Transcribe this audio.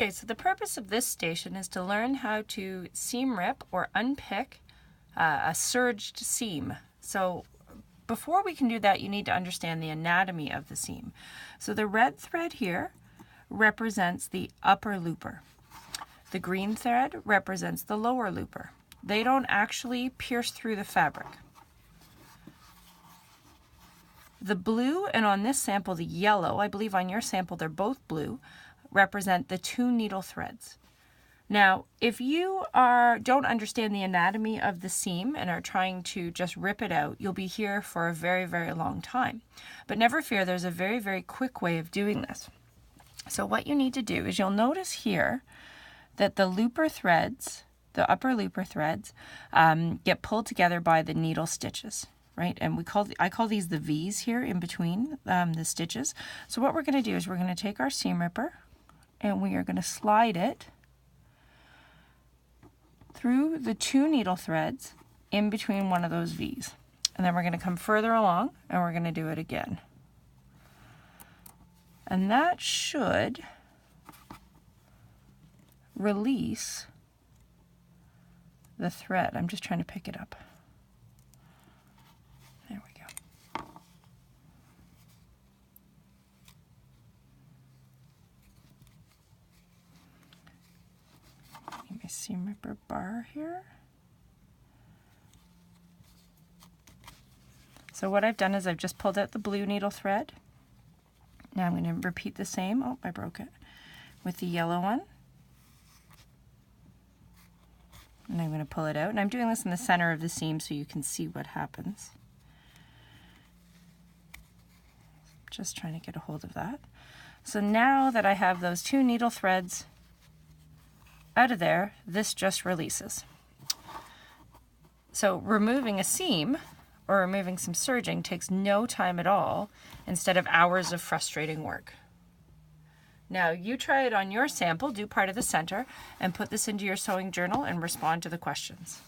Okay, so the purpose of this station is to learn how to seam rip or unpick a serged seam. So before we can do that, you need to understand the anatomy of the seam. So the red thread here represents the upper looper. The green thread represents the lower looper. They don't actually pierce through the fabric. The blue, and on this sample the yellow, I believe on your sample they're both blue, represent the two needle threads. Now, if you don't understand the anatomy of the seam and are trying to just rip it out, you'll be here for a very, very long time. But never fear, there's a very, very quick way of doing this. So what you need to do is you'll notice here that the looper threads, the upper looper threads, get pulled together by the needle stitches, right? And I call these the V's here in between the stitches. So what we're going to do is we're going to take our seam ripper and we are going to slide it through the two needle threads in between one of those V's. And then we're going to come further along and we're going to do it again. And that should release the thread. I'm just trying to pick it up. There we go. Get my seam ripper bar here. So what I've done is I've just pulled out the blue needle thread. Now I'm going to repeat the same, oh, I broke it, with the yellow one. And I'm going to pull it out. And I'm doing this in the center of the seam so you can see what happens. Just trying to get a hold of that. So now that I have those two needle threads out of there, this just releases. So removing a seam or removing some serging takes no time at all instead of hours of frustrating work. Now you try it on your sample, do part of the center, and put this into your sewing journal and respond to the questions.